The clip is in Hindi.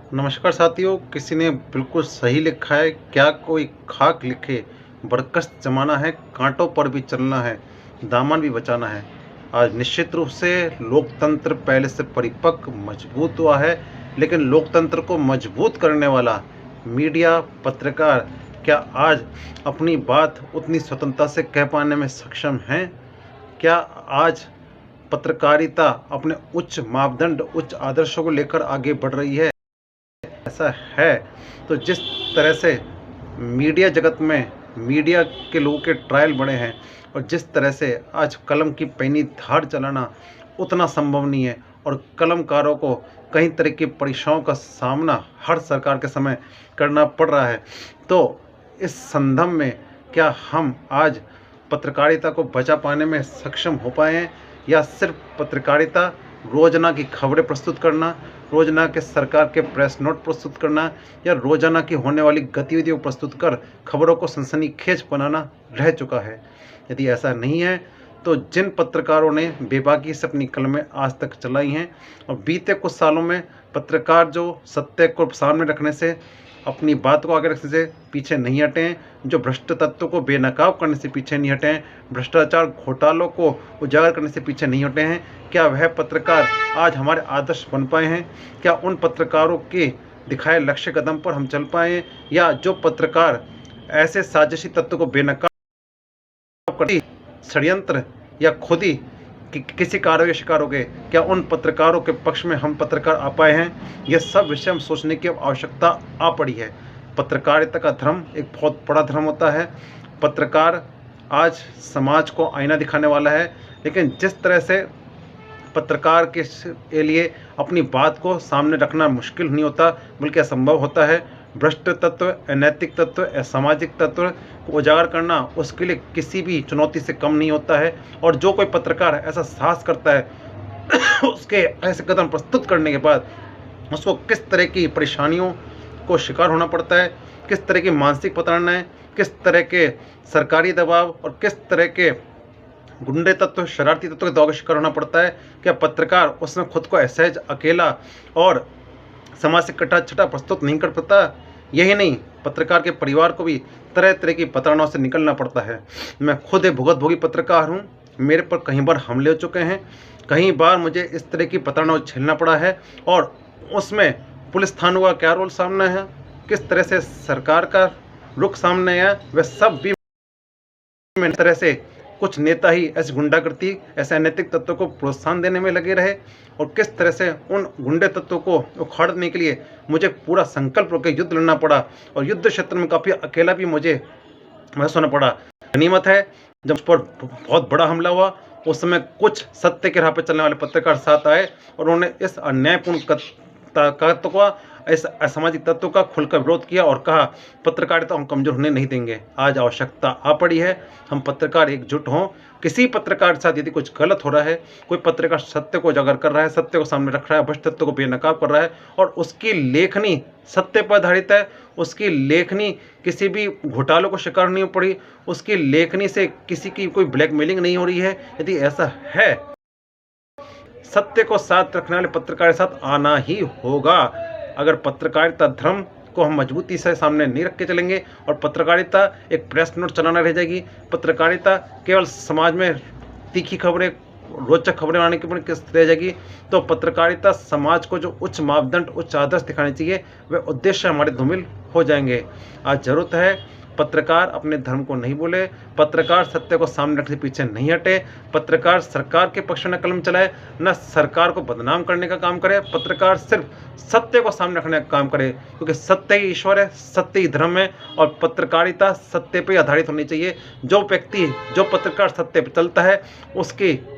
नमस्कार साथियों, किसी ने बिल्कुल सही लिखा है, क्या कोई खाक लिखे, बरकस जमाना है, कांटों पर भी चलना है, दामन भी बचाना है। आज निश्चित रूप से लोकतंत्र पहले से परिपक्व मजबूत हुआ है, लेकिन लोकतंत्र को मजबूत करने वाला मीडिया, पत्रकार क्या आज अपनी बात उतनी स्वतंत्रता से कह पाने में सक्षम हैं? क्या आज पत्रकारिता अपने उच्च मापदंड, उच्च आदर्शों को लेकर आगे बढ़ रही है? ऐसा है तो जिस तरह से मीडिया जगत में मीडिया के लोगों के ट्रायल बढ़े हैं और जिस तरह से आज कलम की पैनी धार चलाना उतना संभव नहीं है और कलमकारों को कई तरह की परीक्षाओं का सामना हर सरकार के समय करना पड़ रहा है, तो इस संदर्भ में क्या हम आज पत्रकारिता को बचा पाने में सक्षम हो पाए हैं, या सिर्फ पत्रकारिता रोज़ाना की खबरें प्रस्तुत करना, रोज़ाना के सरकार के प्रेस नोट प्रस्तुत करना या रोज़ाना की होने वाली गतिविधियों को प्रस्तुत कर खबरों को सनसनीखेज बनाना रह चुका है? यदि ऐसा नहीं है तो जिन पत्रकारों ने बेबाकी से अपनी कलमें आज तक चलाई हैं और बीते कुछ सालों में पत्रकार जो सत्य को सामने रखने से, अपनी बात को आगे रखने से पीछे नहीं हटे हैं, जो भ्रष्ट तत्वों को बेनकाब करने से पीछे नहीं हटे हैं, भ्रष्टाचार घोटालों को उजागर करने से पीछे नहीं हटे हैं, क्या वह पत्रकार आज हमारे आदर्श बन पाए हैं? क्या उन पत्रकारों के दिखाए लक्ष्य कदम पर हम चल पाए हैं, या जो पत्रकार ऐसे साजिशी तत्व को बेनकाब करती षड्यंत्र या खुद ही किसी कार्य का शिकार हो गए, क्या उन पत्रकारों के पक्ष में हम पत्रकार आ पाए हैं? यह सब विषय हम सोचने की अब आवश्यकता आ पड़ी है। पत्रकारिता का धर्म एक बहुत बड़ा धर्म होता है। पत्रकार आज समाज को आईना दिखाने वाला है, लेकिन जिस तरह से पत्रकार के लिए अपनी बात को सामने रखना मुश्किल नहीं होता बल्कि असंभव होता है, भ्रष्ट तत्व, अनैतिक तत्व, असामाजिक तत्व को उजागर करना उसके लिए किसी भी चुनौती से कम नहीं होता है। और जो कोई पत्रकार ऐसा साहस करता है उसके ऐसे कदम प्रस्तुत करने के बाद उसको किस तरह की परेशानियों को शिकार होना पड़ता है, किस तरह की मानसिक प्रताड़नाएं, किस तरह के सरकारी दबाव और किस तरह के गुंडे तत्व, शरारती तत्व के दौर का शिकार होना पड़ता है, क्या पत्रकार उसमें खुद को असहज, अकेला और समाज से कटा छटा प्रस्तुत नहीं कर पाता? यही नहीं, पत्रकार के परिवार को भी तरह तरह की प्रताड़नाओं से निकलना पड़ता है। मैं खुद एक भुगतभोगी पत्रकार हूँ। मेरे पर कई बार हमले हो चुके हैं, कई बार मुझे इस तरह की प्रताड़नाओं झेलना पड़ा है, और उसमें पुलिस थानों का क्या रोल सामने है, किस तरह से सरकार का रुख सामने है, वह सब भी में तरह से कुछ नेता ही ऐसी गुंडागर्दी, ऐसे अनैतिक तत्वों को प्रोत्साहन देने में लगे रहे, और किस तरह से उन गुंडे तत्वों को उखाड़ने के लिए मुझे पूरा संकल्प लेकर युद्ध लड़ना पड़ा, और युद्ध क्षेत्र में काफ़ी अकेला भी मुझे महसूस होना पड़ा। गनीमत है जब उस पर बहुत बड़ा हमला हुआ, उस समय कुछ सत्य के राह पर चलने वाले पत्रकार साथ आए और उन्होंने इस अन्यायपूर्ण तत्व का, इस असामाजिक तत्व का खुलकर विरोध किया और कहा पत्रकारिता हम कमजोर होने नहीं देंगे। आज आवश्यकता आ पड़ी है हम पत्रकार एकजुट हों। किसी पत्रकार के साथ यदि कुछ गलत हो रहा है, कोई पत्रकार सत्य को उजागर कर रहा है, सत्य को सामने रख रहा है, भ्रष्ट तत्व को बेनकाब कर रहा है और उसकी लेखनी सत्य पर आधारित है, उसकी लेखनी किसी भी घोटालों को शिकार नहीं हो पड़ी, उसकी लेखनी से किसी की कोई ब्लैकमेलिंग नहीं हो रही है, यदि ऐसा है, सत्य को साथ रखने वाले पत्रकार के साथ आना ही होगा। अगर पत्रकारिता धर्म को हम मजबूती से सामने नहीं रख के चलेंगे और पत्रकारिता एक प्रेस नोट चलाना रह जाएगी, पत्रकारिता केवल समाज में तीखी खबरें, रोचक खबरें आने की रह जाएगी, तो पत्रकारिता समाज को जो उच्च मापदंड, उच्च आदर्श दिखाने चाहिए, वह उद्देश्य हमारे धूमिल हो जाएंगे। आज जरूरत है पत्रकार अपने धर्म को नहीं बोले, पत्रकार सत्य को सामने रखने से पीछे नहीं हटे, पत्रकार सरकार के पक्ष में न कलम चलाए, न सरकार को बदनाम करने का काम करे, पत्रकार सिर्फ सत्य को सामने रखने का काम करे, क्योंकि सत्य ही ईश्वर है, सत्य ही धर्म है और पत्रकारिता सत्य पर आधारित होनी चाहिए। जो व्यक्ति, जो पत्रकार सत्य पर चलता है, उसकी